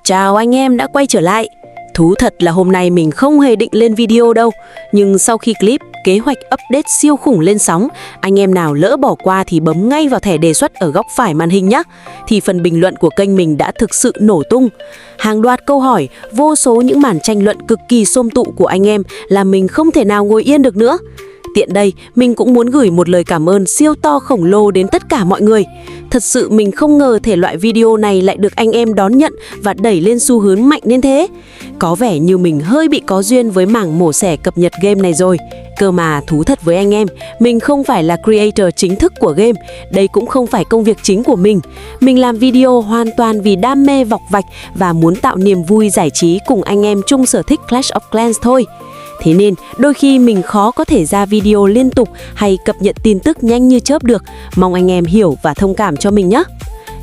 Chào anh em đã quay trở lại. Thú thật là hôm nay mình không hề định lên video đâu. Nhưng sau khi clip kế hoạch update siêu khủng lên sóng, anh em nào lỡ bỏ qua thì bấm ngay vào thẻ đề xuất ở góc phải màn hình nhé. Thì phần bình luận của kênh mình đã thực sự nổ tung. Hàng loạt câu hỏi, vô số những màn tranh luận cực kỳ xôm tụ của anh em là mình không thể nào ngồi yên được nữa. Tiện đây, mình cũng muốn gửi một lời cảm ơn siêu to khổng lồ đến tất cả mọi người. Thật sự mình không ngờ thể loại video này lại được anh em đón nhận và đẩy lên xu hướng mạnh đến thế. Có vẻ như mình hơi bị có duyên với mảng mổ xẻ cập nhật game này rồi. Cơ mà thú thật với anh em, mình không phải là creator chính thức của game. Đây cũng không phải công việc chính của mình. Mình làm video hoàn toàn vì đam mê vọc vạch và muốn tạo niềm vui giải trí cùng anh em chung sở thích Clash of Clans thôi. Thế nên đôi khi mình khó có thể ra video liên tục hay cập nhật tin tức nhanh như chớp được. Mong anh em hiểu và thông cảm cho mình nhé.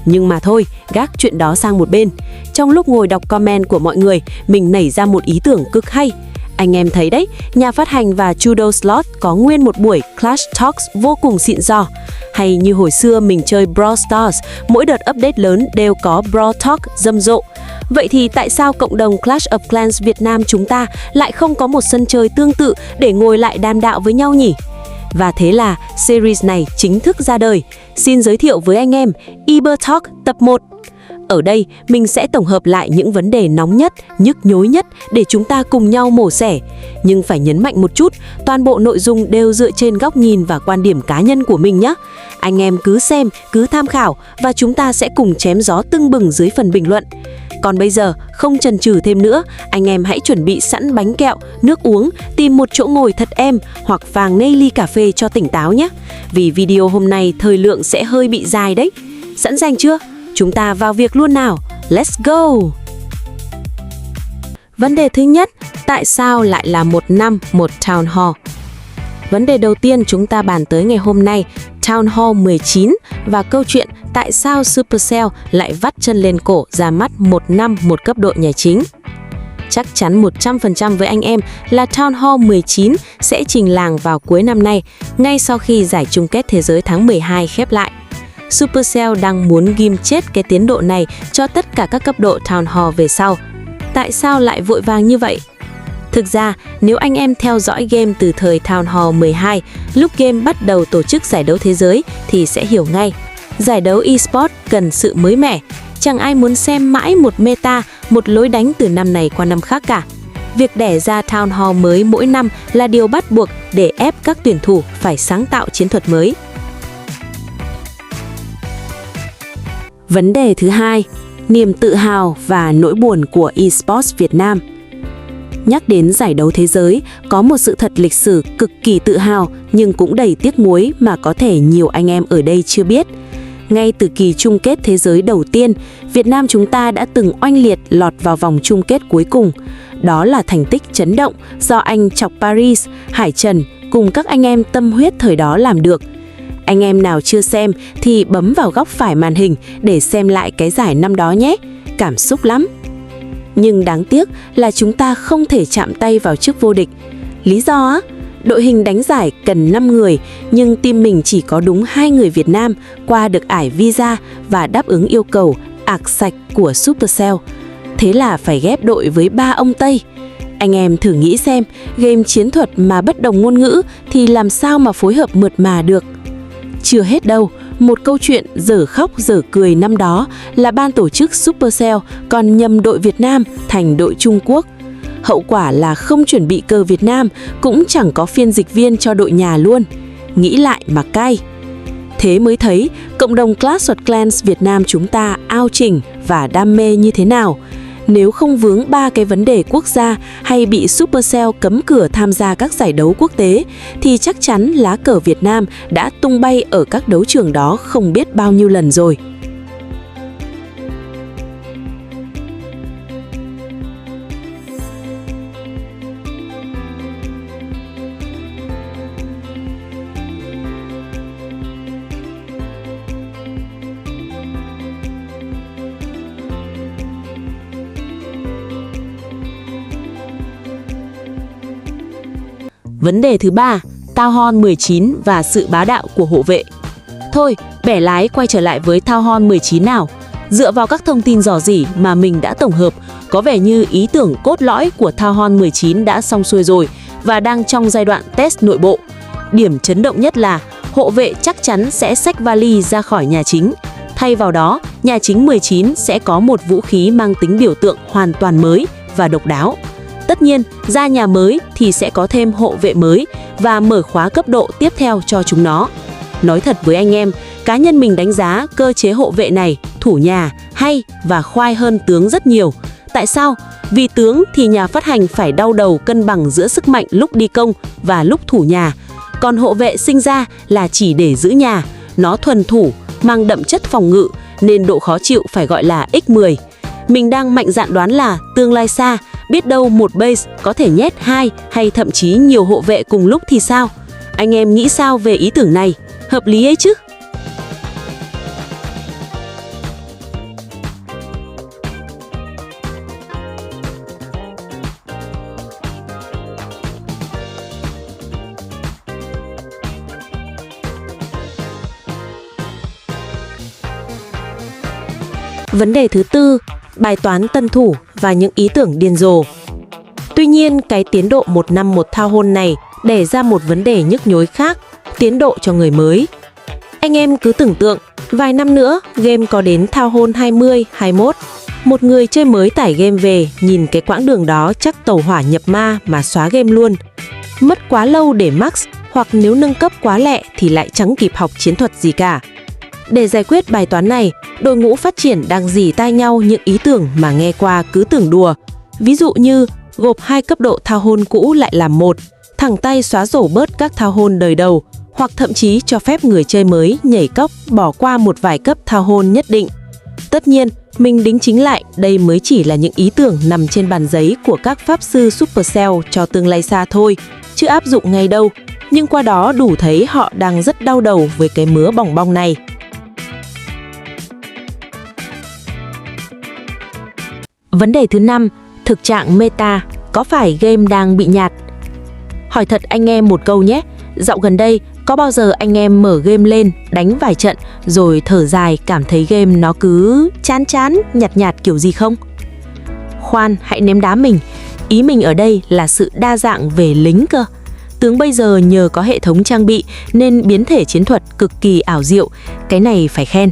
Nhưng mà thôi, gác chuyện đó sang một bên. Trong lúc ngồi đọc comment của mọi người, mình nảy ra một ý tưởng cực hay. Anh em thấy đấy, nhà phát hành và Judo Slot có nguyên một buổi Clash Talks vô cùng xịn sò. Hay như hồi xưa mình chơi Brawl Stars, mỗi đợt update lớn đều có Brawl Talk rầm rộ. Vậy thì tại sao cộng đồng Clash of Clans Việt Nam chúng ta lại không có một sân chơi tương tự để ngồi lại đàm đạo với nhau nhỉ? Và thế là series này chính thức ra đời. Xin giới thiệu với anh em Eber Talk tập 1. Ở đây, mình sẽ tổng hợp lại những vấn đề nóng nhất, nhức nhối nhất để chúng ta cùng nhau mổ xẻ. Nhưng phải nhấn mạnh một chút, toàn bộ nội dung đều dựa trên góc nhìn và quan điểm cá nhân của mình nhé. Anh em cứ xem, cứ tham khảo và chúng ta sẽ cùng chém gió tưng bừng dưới phần bình luận. Còn bây giờ, không chần chừ thêm nữa, anh em hãy chuẩn bị sẵn bánh kẹo, nước uống, tìm một chỗ ngồi thật êm hoặc vàng ngay ly cà phê cho tỉnh táo nhé. Vì video hôm nay thời lượng sẽ hơi bị dài đấy. Sẵn sàng chưa? Chúng ta vào việc luôn nào. Let's go! Vấn đề thứ nhất, tại sao lại là một năm một Town Hall? Vấn đề đầu tiên chúng ta bàn tới ngày hôm nay, Town Hall 19 và câu chuyện tại sao Supercell lại vắt chân lên cổ ra mắt một năm một cấp độ nhà chính. Chắc chắn 100% với anh em là Town Hall 19 sẽ trình làng vào cuối năm nay, ngay sau khi giải chung kết thế giới tháng 12 khép lại. Supercell đang muốn ghim chết cái tiến độ này cho tất cả các cấp độ Town Hall về sau. Tại sao lại vội vàng như vậy? Thực ra, nếu anh em theo dõi game từ thời Town Hall 12, lúc game bắt đầu tổ chức giải đấu thế giới thì sẽ hiểu ngay. Giải đấu eSports cần sự mới mẻ. Chẳng ai muốn xem mãi một meta, một lối đánh từ năm này qua năm khác cả. Việc đẻ ra Town Hall mới mỗi năm là điều bắt buộc để ép các tuyển thủ phải sáng tạo chiến thuật mới. Vấn đề thứ hai, niềm tự hào và nỗi buồn của eSports Việt Nam. Nhắc đến giải đấu thế giới, có một sự thật lịch sử cực kỳ tự hào nhưng cũng đầy tiếc nuối mà có thể nhiều anh em ở đây chưa biết. Ngay từ kỳ chung kết thế giới đầu tiên, Việt Nam chúng ta đã từng oanh liệt lọt vào vòng chung kết cuối cùng. Đó là thành tích chấn động do anh Chọc Paris, Hải Trần cùng các anh em tâm huyết thời đó làm được. Anh em nào chưa xem thì bấm vào góc phải màn hình để xem lại cái giải năm đó nhé. Cảm xúc lắm. Nhưng đáng tiếc là chúng ta không thể chạm tay vào chức vô địch. Lý do á? Đội hình đánh giải cần 5 người, nhưng team mình chỉ có đúng 2 người Việt Nam qua được ải visa và đáp ứng yêu cầu ạc sạch của Supercell. Thế là phải ghép đội với 3 ông Tây. Anh em thử nghĩ xem, game chiến thuật mà bất đồng ngôn ngữ thì làm sao mà phối hợp mượt mà được. Chưa hết đâu, một câu chuyện dở khóc dở cười năm đó là ban tổ chức Supercell còn nhầm đội Việt Nam thành đội Trung Quốc. Hậu quả là không chuẩn bị cờ Việt Nam, cũng chẳng có phiên dịch viên cho đội nhà luôn. Nghĩ lại mà cay. Thế mới thấy cộng đồng Clash of Clans Việt Nam chúng ta ao chỉnh và đam mê như thế nào. Nếu không vướng 3 cái vấn đề quốc gia hay bị Supercell cấm cửa tham gia các giải đấu quốc tế, thì chắc chắn lá cờ Việt Nam đã tung bay ở các đấu trường đó không biết bao nhiêu lần rồi. Vấn đề thứ ba, Town Hall 19 và sự bá đạo của hộ vệ. Thôi, bẻ lái quay trở lại với Town Hall 19 nào. Dựa vào các thông tin rò rỉ mà mình đã tổng hợp, có vẻ như ý tưởng cốt lõi của Town Hall 19 đã xong xuôi rồi và đang trong giai đoạn test nội bộ. Điểm chấn động nhất là hộ vệ chắc chắn sẽ xách vali ra khỏi nhà chính. Thay vào đó, nhà chính 19 sẽ có một vũ khí mang tính biểu tượng hoàn toàn mới và độc đáo. Tất nhiên, ra nhà mới thì sẽ có thêm hộ vệ mới và mở khóa cấp độ tiếp theo cho chúng nó. Nói thật với anh em, cá nhân mình đánh giá cơ chế hộ vệ này thủ nhà hay và khoai hơn tướng rất nhiều. Tại sao? Vì tướng thì nhà phát hành phải đau đầu cân bằng giữa sức mạnh lúc đi công và lúc thủ nhà. Còn hộ vệ sinh ra là chỉ để giữ nhà, nó thuần thủ, mang đậm chất phòng ngự nên độ khó chịu phải gọi là x10. Mình đang mạnh dạn đoán là tương lai xa, biết đâu một base có thể nhét 2 hay thậm chí nhiều hộ vệ cùng lúc thì sao? Anh em nghĩ sao về ý tưởng này? Hợp lý ấy chứ? Vấn đề thứ tư, bài toán tân thủ và những ý tưởng điên rồ. Tuy nhiên, cái tiến độ 1 năm 1 Town Hall này đẻ ra một vấn đề nhức nhối khác, tiến độ cho người mới. Anh em cứ tưởng tượng, vài năm nữa, game có đến Town Hall 20, 21. Một người chơi mới tải game về, nhìn cái quãng đường đó chắc tàu hỏa nhập ma mà xóa game luôn. Mất quá lâu để max, hoặc nếu nâng cấp quá lẹ thì lại chẳng kịp học chiến thuật gì cả. Để giải quyết bài toán này, đội ngũ phát triển đang rỉ tai nhau những ý tưởng mà nghe qua cứ tưởng đùa. Ví dụ như gộp 2 cấp độ Town Hall cũ lại làm một, thẳng tay xóa rổ bớt các Town Hall đời đầu, hoặc thậm chí cho phép người chơi mới nhảy cốc bỏ qua một vài cấp Town Hall nhất định. Tất nhiên, mình đính chính lại đây mới chỉ là những ý tưởng nằm trên bàn giấy của các pháp sư Supercell cho tương lai xa thôi, chứ áp dụng ngay đâu. Nhưng qua đó đủ thấy họ đang rất đau đầu với cái mứa bỏng bong này. Vấn đề thứ 5, thực trạng meta, có phải game đang bị nhạt? Hỏi thật anh em một câu nhé, dạo gần đây có bao giờ anh em mở game lên, đánh vài trận rồi thở dài cảm thấy game nó cứ chán chán, nhạt nhạt kiểu gì không? Khoan, hãy ném đá mình, ý mình ở đây là sự đa dạng về lính cơ. Tướng bây giờ nhờ có hệ thống trang bị nên biến thể chiến thuật cực kỳ ảo diệu, cái này phải khen.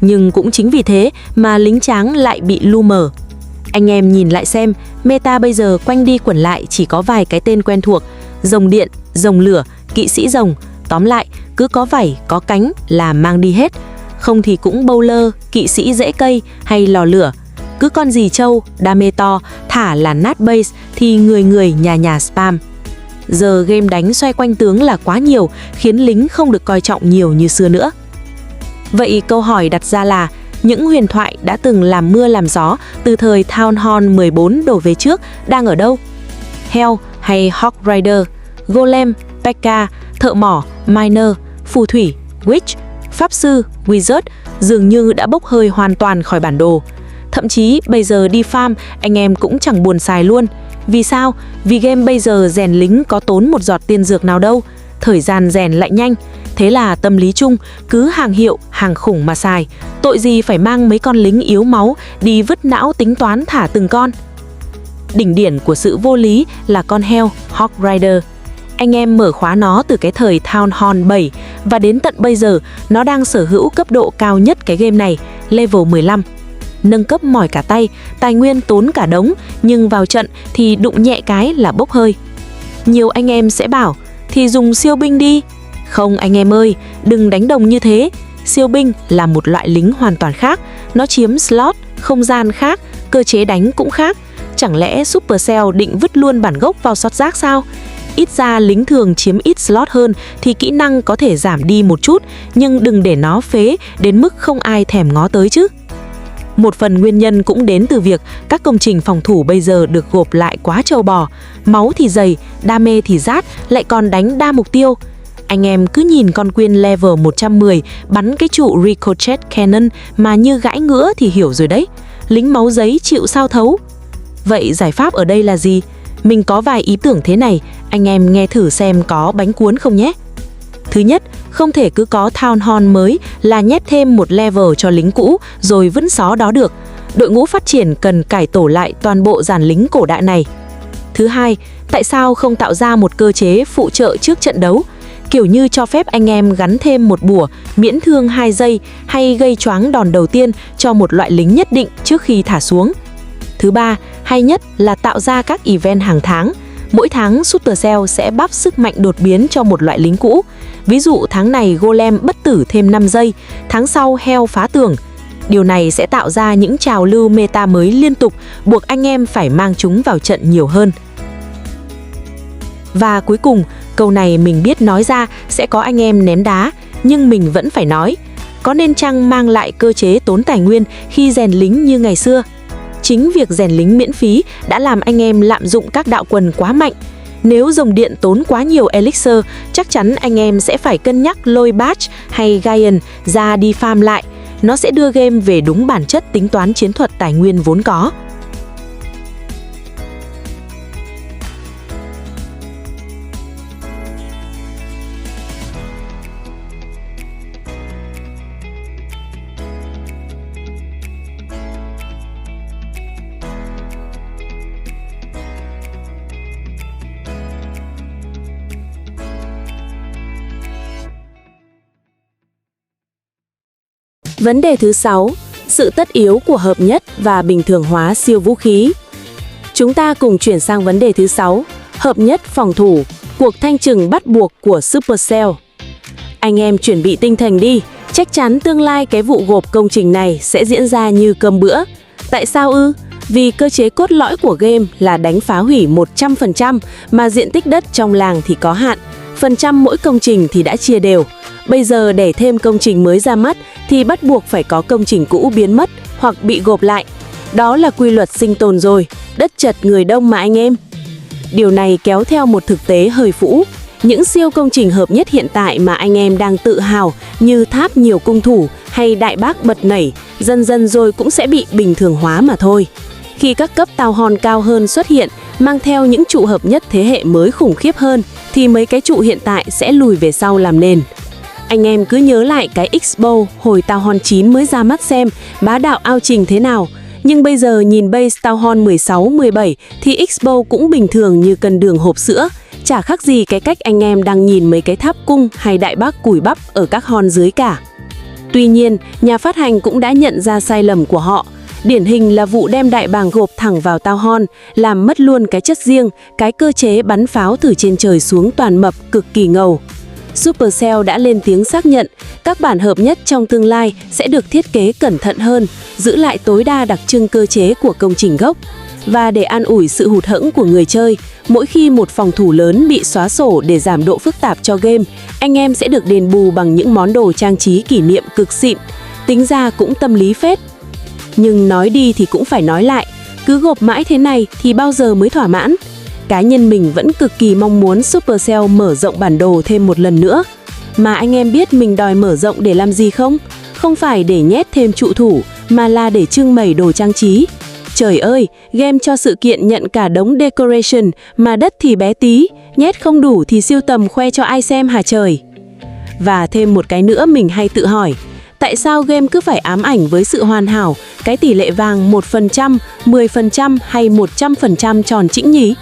Nhưng cũng chính vì thế mà lính tráng lại bị lu mờ. Anh em nhìn lại xem, meta bây giờ quanh đi quẩn lại chỉ có vài cái tên quen thuộc, rồng điện, rồng lửa, kỵ sĩ rồng. Tóm lại, cứ có vảy, có cánh là mang đi hết. Không thì cũng bowler, kỵ sĩ rễ cây hay lò lửa. Cứ con gì trâu, đam mê to, thả là nát base thì người nhà nhà spam. Giờ game đánh xoay quanh tướng là quá nhiều, khiến lính không được coi trọng nhiều như xưa nữa. Vậy câu hỏi đặt ra là, những huyền thoại đã từng làm mưa làm gió từ thời Town Hall 14 đổ về trước đang ở đâu? Hell hay Hawk Rider, Golem, P.E.K.K.A, thợ mỏ, miner, phù thủy, witch, pháp sư, wizard dường như đã bốc hơi hoàn toàn khỏi bản đồ. Thậm chí bây giờ đi farm anh em cũng chẳng buồn xài luôn. Vì sao? Vì game bây giờ rèn lính có tốn một giọt tiên dược nào đâu, thời gian rèn lại nhanh. Thế là tâm lý chung, cứ hàng hiệu, hàng khủng mà xài. Tội gì phải mang mấy con lính yếu máu đi vứt não tính toán thả từng con. Đỉnh điển của sự vô lý là con heo Hawk Rider. Anh em mở khóa nó từ cái thời Town Hall 7 và đến tận bây giờ nó đang sở hữu cấp độ cao nhất cái game này, level 15. Nâng cấp mỏi cả tay, tài nguyên tốn cả đống, nhưng vào trận thì đụng nhẹ cái là bốc hơi. Nhiều anh em sẽ bảo, thì dùng siêu binh đi. Không anh em ơi, đừng đánh đồng như thế. Siêu binh là một loại lính hoàn toàn khác, nó chiếm slot, không gian khác, cơ chế đánh cũng khác. Chẳng lẽ Supercell định vứt luôn bản gốc vào sọt rác sao? Ít ra lính thường chiếm ít slot hơn thì kỹ năng có thể giảm đi một chút, nhưng đừng để nó phế đến mức không ai thèm ngó tới chứ. Một phần nguyên nhân cũng đến từ việc các công trình phòng thủ bây giờ được gộp lại quá trâu bò. Máu thì dày, đam mê thì rát, lại còn đánh đa mục tiêu. Anh em cứ nhìn con Queen level 110 bắn cái trụ Ricochet Cannon mà như gãi ngứa thì hiểu rồi đấy. Lính máu giấy chịu sao thấu. Vậy giải pháp ở đây là gì? Mình có vài ý tưởng thế này, anh em nghe thử xem có bánh cuốn không nhé. Thứ nhất, không thể cứ có Town Hall mới là nhét thêm một level cho lính cũ rồi vứt xó đó được. Đội ngũ phát triển cần cải tổ lại toàn bộ dàn lính cổ đại này. Thứ hai, tại sao không tạo ra một cơ chế phụ trợ trước trận đấu? Kiểu như cho phép anh em gắn thêm một bùa miễn thương 2 giây hay gây choáng đòn đầu tiên cho một loại lính nhất định trước khi thả xuống. Thứ ba, hay nhất là tạo ra các event hàng tháng. Mỗi tháng Supercell sẽ bắp sức mạnh đột biến cho một loại lính cũ. Ví dụ tháng này Golem bất tử thêm 5 giây, tháng sau Hell phá tường. Điều này sẽ tạo ra những trào lưu meta mới liên tục, buộc anh em phải mang chúng vào trận nhiều hơn. Và cuối cùng, câu này mình biết nói ra sẽ có anh em ném đá, nhưng mình vẫn phải nói. Có nên chăng mang lại cơ chế tốn tài nguyên khi rèn lính như ngày xưa? Chính việc rèn lính miễn phí đã làm anh em lạm dụng các đạo quần quá mạnh. Nếu dòng điện tốn quá nhiều elixir, chắc chắn anh em sẽ phải cân nhắc lôi Batch hay Giant ra đi farm lại. Nó sẽ đưa game về đúng bản chất tính toán chiến thuật tài nguyên vốn có. Vấn đề thứ 6, sự tất yếu của hợp nhất và bình thường hóa siêu vũ khí. Chúng ta cùng chuyển sang vấn đề thứ 6, hợp nhất phòng thủ, cuộc thanh trừng bắt buộc của Supercell. Anh em chuẩn bị tinh thần đi, chắc chắn tương lai cái vụ gộp công trình này sẽ diễn ra như cơm bữa. Tại sao ư? Vì cơ chế cốt lõi của game là đánh phá hủy 100% mà diện tích đất trong làng thì có hạn, phần trăm mỗi công trình thì đã chia đều. Bây giờ để thêm công trình mới ra mắt thì bắt buộc phải có công trình cũ biến mất hoặc bị gộp lại. Đó là quy luật sinh tồn rồi, đất chật người đông mà anh em. Điều này kéo theo một thực tế hơi phũ. Những siêu công trình hợp nhất hiện tại mà anh em đang tự hào như tháp nhiều cung thủ hay đại bác bật nảy, dần dần rồi cũng sẽ bị bình thường hóa mà thôi. Khi các cấp Town Hall cao hơn xuất hiện, mang theo những trụ hợp nhất thế hệ mới khủng khiếp hơn, thì mấy cái trụ hiện tại sẽ lùi về sau làm nền. Anh em cứ nhớ lại cái X-Bow hồi Town Hall 9 mới ra mắt xem bá đạo ao trình thế nào. Nhưng bây giờ nhìn base Town Hall 16, 17 thì X-Bow cũng bình thường như cân đường hộp sữa. Chả khác gì cái cách anh em đang nhìn mấy cái tháp cung hay đại bác cùi bắp ở các hòn dưới cả. Tuy nhiên, nhà phát hành cũng đã nhận ra sai lầm của họ. Điển hình là vụ đem đại bàng gộp thẳng vào Town Hall, làm mất luôn cái chất riêng, cái cơ chế bắn pháo từ trên trời xuống toàn mập cực kỳ ngầu. Supercell đã lên tiếng xác nhận các bản hợp nhất trong tương lai sẽ được thiết kế cẩn thận hơn, giữ lại tối đa đặc trưng cơ chế của công trình gốc. Và để an ủi sự hụt hẫng của người chơi, mỗi khi một phòng thủ lớn bị xóa sổ để giảm độ phức tạp cho game, anh em sẽ được đền bù bằng những món đồ trang trí kỷ niệm cực xịn. Tính ra cũng tâm lý phết. Nhưng nói đi thì cũng phải nói lại, cứ gộp mãi thế này thì bao giờ mới thỏa mãn? Cá nhân mình vẫn cực kỳ mong muốn Supercell mở rộng bản đồ thêm một lần nữa. Mà anh em biết mình đòi mở rộng để làm gì không? Không phải để nhét thêm trụ thủ, mà là để trưng bày đồ trang trí. Trời ơi, game cho sự kiện nhận cả đống decoration mà đất thì bé tí, nhét không đủ thì siêu tầm khoe cho ai xem hả trời. Và thêm một cái nữa mình hay tự hỏi, tại sao game cứ phải ám ảnh với sự hoàn hảo, cái tỷ lệ vàng 1%, 10% hay 100% tròn chỉnh nhỉ?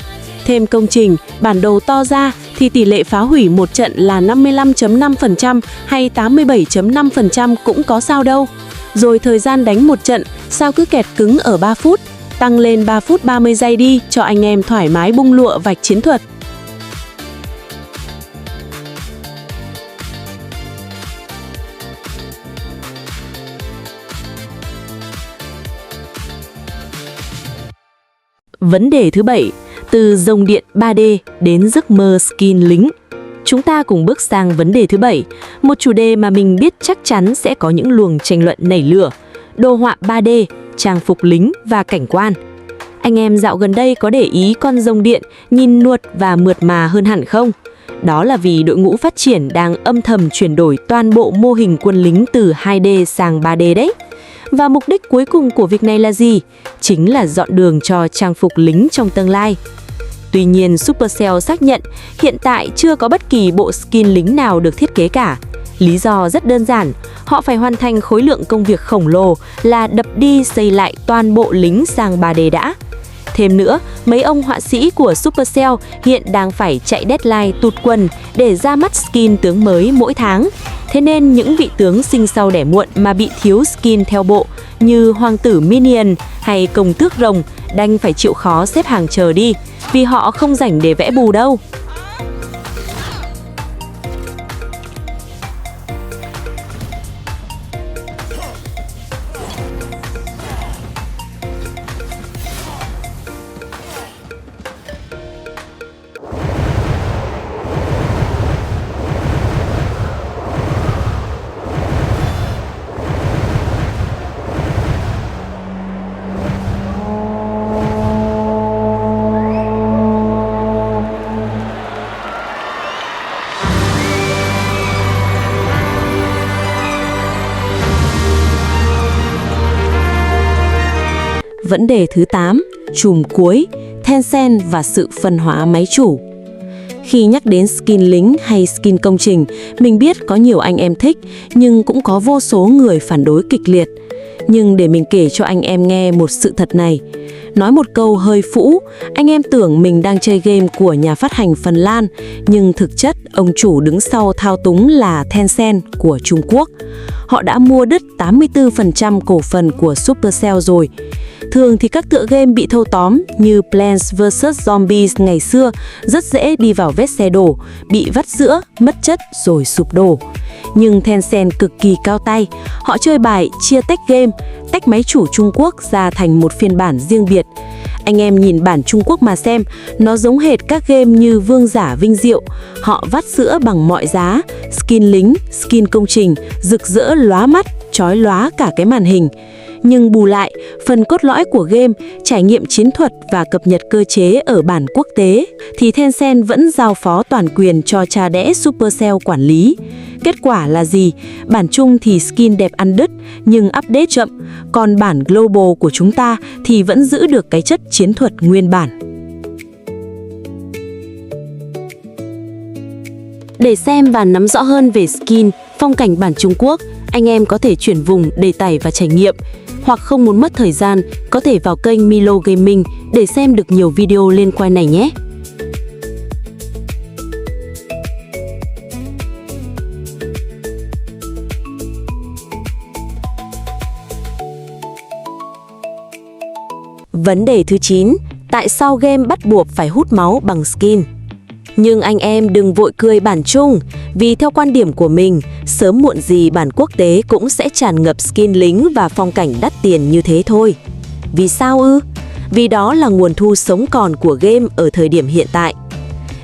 Thêm công trình, bản đồ to ra thì tỷ lệ phá hủy một trận là 55.5% hay 87.5% cũng có sao đâu. Rồi thời gian đánh một trận, sao cứ kẹt cứng ở 3 phút, tăng lên 3 phút 30 giây đi cho anh em thoải mái bung lụa vạch chiến thuật. Vấn đề thứ 7, từ dòng điện 3D đến giấc mơ skin lính. Chúng ta cùng bước sang vấn đề thứ 7, một chủ đề mà mình biết chắc chắn sẽ có những luồng tranh luận nảy lửa, đồ họa 3D, trang phục lính và cảnh quan. Anh em dạo gần đây có để ý con rồng điện nhìn nuột và mượt mà hơn hẳn không? Đó là vì đội ngũ phát triển đang âm thầm chuyển đổi toàn bộ mô hình quân lính từ 2D sang 3D đấy. Và mục đích cuối cùng của việc này là gì? Chính là dọn đường cho trang phục lính trong tương lai. Tuy nhiên, Supercell xác nhận hiện tại chưa có bất kỳ bộ skin lính nào được thiết kế cả. Lý do rất đơn giản, họ phải hoàn thành khối lượng công việc khổng lồ là đập đi xây lại toàn bộ lính sang 3D đã. Thêm nữa, mấy ông họa sĩ của Supercell hiện đang phải chạy deadline tụt quần để ra mắt skin tướng mới mỗi tháng. Thế nên những vị tướng sinh sau đẻ muộn mà bị thiếu skin theo bộ như Hoàng tử Minion hay Công tước Rồng đành phải chịu khó xếp hàng chờ đi, vì họ không rảnh để vẽ bù đâu. Vấn đề thứ 8, chùm cuối, Tencent và sự phân hóa máy chủ. Khi nhắc đến skin lính hay skin công trình, mình biết có nhiều anh em thích, nhưng cũng có vô số người phản đối kịch liệt. Nhưng để mình kể cho anh em nghe một sự thật này. Nói một câu hơi phũ, anh em tưởng mình đang chơi game của nhà phát hành Phần Lan, nhưng thực chất ông chủ đứng sau thao túng là Tencent của Trung Quốc. Họ đã mua đứt 84% cổ phần của Supercell rồi. Thường thì các tựa game bị thâu tóm như Plants vs Zombies ngày xưa rất dễ đi vào vết xe đổ, bị vắt giữa, mất chất rồi sụp đổ. Nhưng Tencent cực kỳ cao tay, họ chơi bài chia tách game, tách máy chủ Trung Quốc ra thành một phiên bản riêng biệt. Anh em nhìn bản Trung Quốc mà xem, nó giống hệt các game như Vương giả Vinh Diệu. Họ vắt sữa bằng mọi giá, skin lính, skin công trình, rực rỡ lóa mắt, chói lóa cả cái màn hình. Nhưng bù lại, phần cốt lõi của game, trải nghiệm chiến thuật và cập nhật cơ chế ở bản quốc tế, thì Tencent vẫn giao phó toàn quyền cho cha đẻ Supercell quản lý. Kết quả là gì? Bản chung thì skin đẹp ăn đứt, nhưng update chậm, còn bản global của chúng ta thì vẫn giữ được cái chất chiến thuật nguyên bản. Để xem và nắm rõ hơn về skin, phong cảnh bản Trung Quốc, anh em có thể chuyển vùng để tải và trải nghiệm. Hoặc không muốn mất thời gian, có thể vào kênh Milo Gaming để xem được nhiều video liên quan này nhé. Vấn đề thứ 9, tại sao game bắt buộc phải hút máu bằng skin? Nhưng anh em đừng vội cười bản chung, vì theo quan điểm của mình, sớm muộn gì bản quốc tế cũng sẽ tràn ngập skin lính và phong cảnh đắt tiền như thế thôi. Vì sao ư? Vì đó là nguồn thu sống còn của game ở thời điểm hiện tại.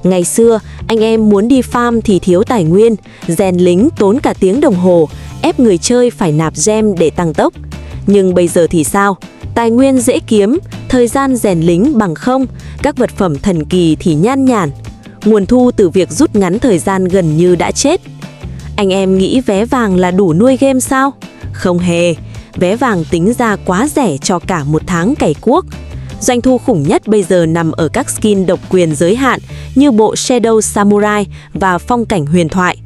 Ngày xưa, anh em muốn đi farm thì thiếu tài nguyên, rèn lính tốn cả tiếng đồng hồ, ép người chơi phải nạp gem để tăng tốc. Nhưng bây giờ thì sao? Tài nguyên dễ kiếm, thời gian rèn lính bằng không, các vật phẩm thần kỳ thì nhan nhản. Nguồn thu từ việc rút ngắn thời gian gần như đã chết. Anh em nghĩ vé vàng là đủ nuôi game sao? Không hề, vé vàng tính ra quá rẻ cho cả một tháng cày cuốc. Doanh thu khủng nhất bây giờ nằm ở các skin độc quyền giới hạn như bộ Shadow Samurai và phong cảnh huyền thoại.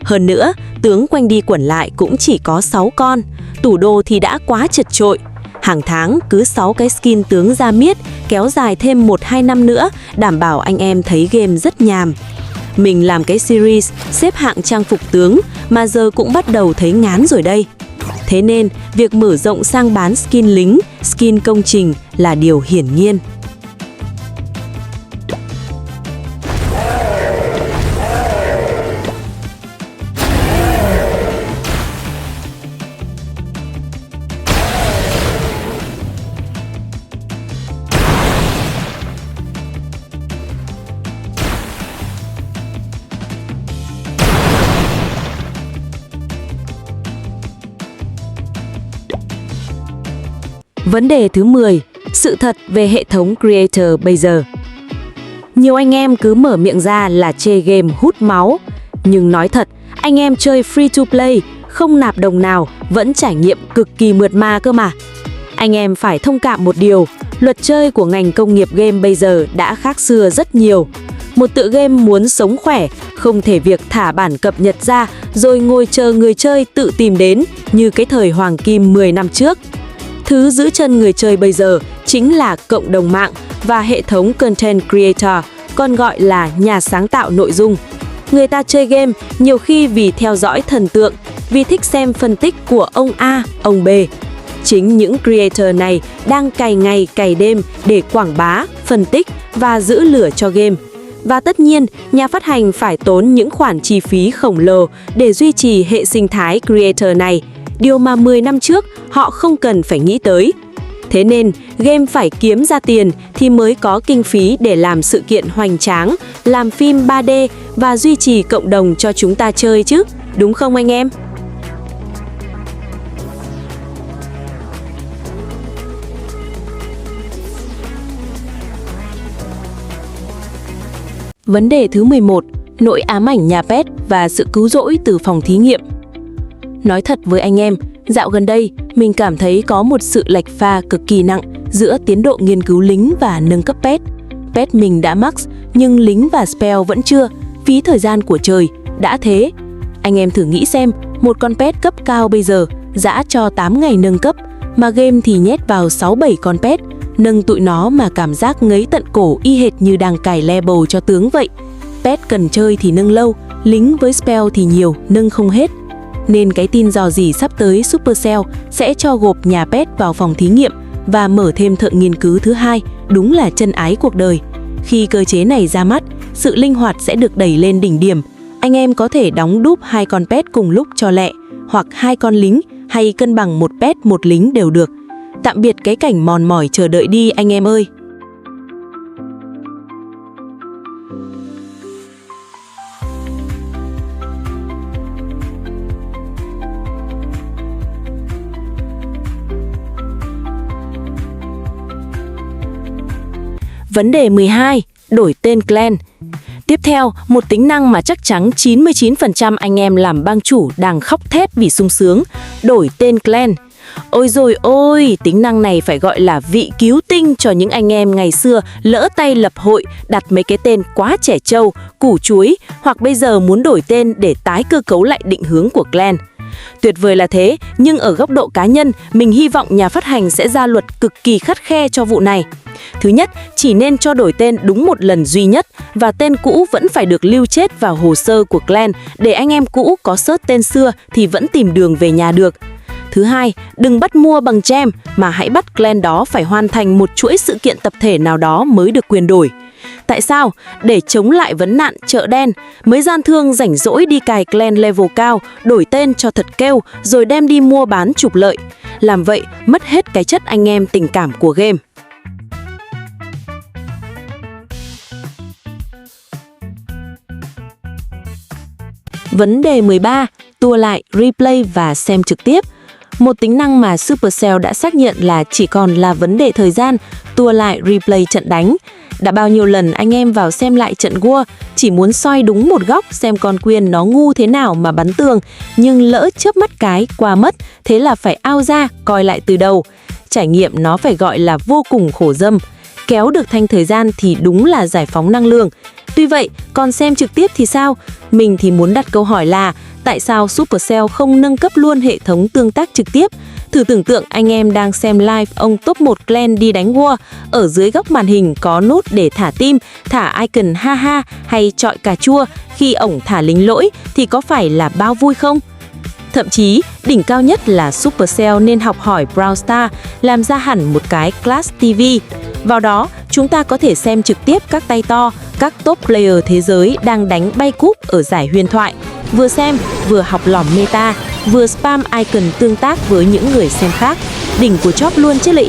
Hơn nữa, tướng quanh đi quẩn lại cũng chỉ có 6 con, tủ đồ thì đã quá chật chội. Hàng tháng cứ 6 cái skin tướng ra miết, kéo dài thêm 1-2 năm nữa, đảm bảo anh em thấy game rất nhàm. Mình làm cái series xếp hạng trang phục tướng mà giờ cũng bắt đầu thấy ngán rồi đây. Thế nên, việc mở rộng sang bán skin lính, skin công trình là điều hiển nhiên. Vấn đề thứ 10, sự thật về hệ thống Creator bây giờ. Nhiều anh em cứ mở miệng ra là chê game hút máu. Nhưng nói thật, anh em chơi free to play, không nạp đồng nào, vẫn trải nghiệm cực kỳ mượt mà cơ mà. Anh em phải thông cảm một điều, Luật chơi của ngành công nghiệp game bây giờ đã khác xưa rất nhiều. Một tựa game muốn sống khỏe, không thể việc thả bản cập nhật ra rồi ngồi chờ người chơi tự tìm đến như cái thời hoàng kim 10 năm trước. Thứ giữ chân người chơi bây giờ chính là cộng đồng mạng và hệ thống content creator, còn gọi là nhà sáng tạo nội dung. Người ta chơi game nhiều khi vì theo dõi thần tượng, vì thích xem phân tích của ông A, ông B. Chính những creator này đang cày ngày cày đêm để quảng bá, phân tích và giữ lửa cho game. Và tất nhiên, nhà phát hành phải tốn những khoản chi phí khổng lồ để duy trì hệ sinh thái creator này, điều mà 10 năm trước họ không cần phải nghĩ tới. Thế nên, game phải kiếm ra tiền thì mới có kinh phí để làm sự kiện hoành tráng, làm phim 3D và duy trì cộng đồng cho chúng ta chơi chứ, đúng không anh em? Vấn đề thứ 11, nỗi ám ảnh nhà pet và sự cứu rỗi từ phòng thí nghiệm. Nói thật với anh em, dạo gần đây mình cảm thấy có một sự lệch pha cực kỳ nặng giữa tiến độ nghiên cứu lính và nâng cấp pet. Pet mình đã max nhưng lính và spell vẫn chưa, phí thời gian của trời, đã thế. Anh em thử nghĩ xem, một con pet cấp cao bây giờ dã cho 8 ngày nâng cấp, mà game thì nhét vào 6-7 con pet, nâng tụi nó mà cảm giác ngấy tận cổ y hệt như đang cài level cho tướng vậy. Pet cần chơi thì nâng lâu, lính với spell thì nhiều, nâng không hết. Nên cái tin dò dỉ sắp tới Supercell sẽ cho gộp nhà pet vào phòng thí nghiệm và mở thêm thợ nghiên cứu thứ hai, đúng là chân ái cuộc đời. Khi cơ chế này ra mắt, sự linh hoạt sẽ được đẩy lên đỉnh điểm. Anh em có thể đóng đúp 2 con pet cùng lúc cho lẹ, hoặc 2 con lính, hay cân bằng 1 pet 1 lính đều được. Tạm biệt cái cảnh mòn mỏi chờ đợi đi anh em ơi! Vấn đề 12. Đổi tên clan. Tiếp theo, một tính năng mà chắc chắn 99% anh em làm bang chủ đang khóc thét vì sung sướng, đổi tên clan. Ôi dồi ôi, tính năng này phải gọi là vị cứu tinh cho những anh em ngày xưa lỡ tay lập hội, đặt mấy cái tên quá trẻ trâu, củ chuối, hoặc bây giờ muốn đổi tên để tái cơ cấu lại định hướng của clan. Tuyệt vời là thế, nhưng ở góc độ cá nhân, mình hy vọng nhà phát hành sẽ ra luật cực kỳ khắt khe cho vụ này. Thứ nhất, chỉ nên cho đổi tên đúng một lần duy nhất và tên cũ vẫn phải được lưu chết vào hồ sơ của clan để anh em cũ có search tên xưa thì vẫn tìm đường về nhà được. Thứ hai, đừng bắt mua bằng gem mà hãy bắt clan đó phải hoàn thành một chuỗi sự kiện tập thể nào đó mới được quyền đổi. Tại sao? Để chống lại vấn nạn chợ đen, mấy gian thương rảnh rỗi đi cài clan level cao, đổi tên cho thật kêu rồi đem đi mua bán trục lợi. Làm vậy mất hết cái chất anh em tình cảm của game. Vấn đề 13. Tua lại, replay và xem trực tiếp. Một tính năng mà Supercell đã xác nhận là chỉ còn là vấn đề thời gian, tua lại replay trận đánh. Đã bao nhiêu lần anh em vào xem lại trận War, chỉ muốn soi đúng một góc xem con Quyên nó ngu thế nào mà bắn tường, nhưng lỡ chớp mắt cái qua mất, thế là phải ao ra coi lại từ đầu. Trải nghiệm nó phải gọi là vô cùng khổ dâm. Kéo được thanh thời gian thì đúng là giải phóng năng lượng. Tuy vậy, còn xem trực tiếp thì sao? Mình thì muốn đặt câu hỏi là tại sao Supercell không nâng cấp luôn hệ thống tương tác trực tiếp? Thử tưởng tượng anh em đang xem live ông top 1 clan đi đánh War, ở dưới góc màn hình có nút để thả tim, thả icon ha ha hay chọi cà chua, khi ổng thả lính lỗi thì có phải là bao vui không? Thậm chí, đỉnh cao nhất là Supercell nên học hỏi Brawl Stars, làm ra hẳn một cái Class TV. Vào đó, chúng ta có thể xem trực tiếp các tay to, các top player thế giới đang đánh bay cúp ở giải huyền thoại. Vừa xem, vừa học lỏm meta, vừa spam icon tương tác với những người xem khác. Đỉnh của chóp luôn chứ lị.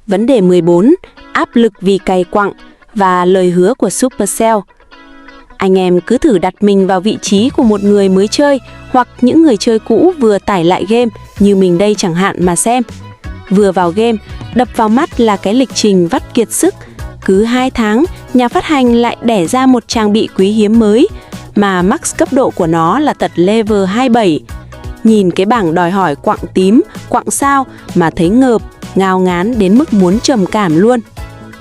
Vấn đề 14, áp lực vì cày quặng và lời hứa của Supercell. Anh em cứ thử đặt mình vào vị trí của một người mới chơi hoặc những người chơi cũ vừa tải lại game như mình đây chẳng hạn mà xem. Vừa vào game, đập vào mắt là cái lịch trình vắt kiệt sức. Cứ 2 tháng, nhà phát hành lại đẻ ra một trang bị quý hiếm mới mà max cấp độ của nó là tận level 27. Nhìn cái bảng đòi hỏi quặng tím, quặng sao mà thấy ngợp, ngao ngán đến mức muốn trầm cảm luôn.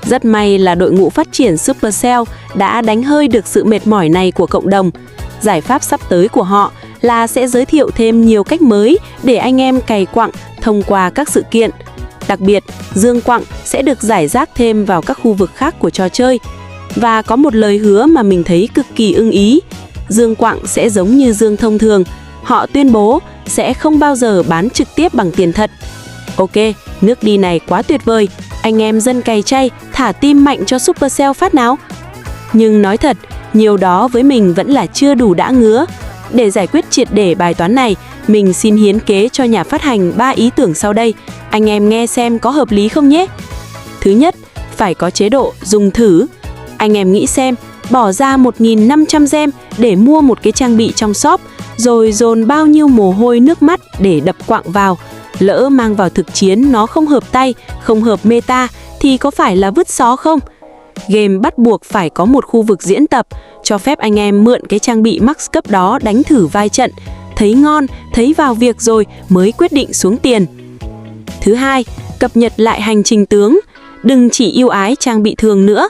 Rất may là đội ngũ phát triển Supercell đã đánh hơi được sự mệt mỏi này của cộng đồng. Giải pháp sắp tới của họ là sẽ giới thiệu thêm nhiều cách mới để anh em cày quặng thông qua các sự kiện. Đặc biệt, dương quặng sẽ được giải rác thêm vào các khu vực khác của trò chơi. Và có một lời hứa mà mình thấy cực kỳ ưng ý. Dương quặng sẽ giống như dương thông thường. Họ tuyên bố sẽ không bao giờ bán trực tiếp bằng tiền thật. Ok, nước đi này quá tuyệt vời. Anh em dân cày chay thả tim mạnh cho Supercell phát nào. Nhưng nói thật, nhiều đó với mình vẫn là chưa đủ đã ngứa. Để giải quyết triệt để bài toán này, mình xin hiến kế cho nhà phát hành 3 ý tưởng sau đây. Anh em nghe xem có hợp lý không nhé. Thứ nhất, phải có chế độ dùng thử. Anh em nghĩ xem, bỏ ra 1.500 gem để mua một cái trang bị trong shop, rồi dồn bao nhiêu mồ hôi nước mắt để đập quặng vào. Lỡ mang vào thực chiến nó không hợp tay, không hợp meta thì có phải là vứt xó không? Game bắt buộc phải có một khu vực diễn tập, cho phép anh em mượn cái trang bị max cấp đó đánh thử vài trận. Thấy ngon, thấy vào việc rồi mới quyết định xuống tiền. Thứ hai, cập nhật lại hành trình tướng. Đừng chỉ ưu ái trang bị thường nữa.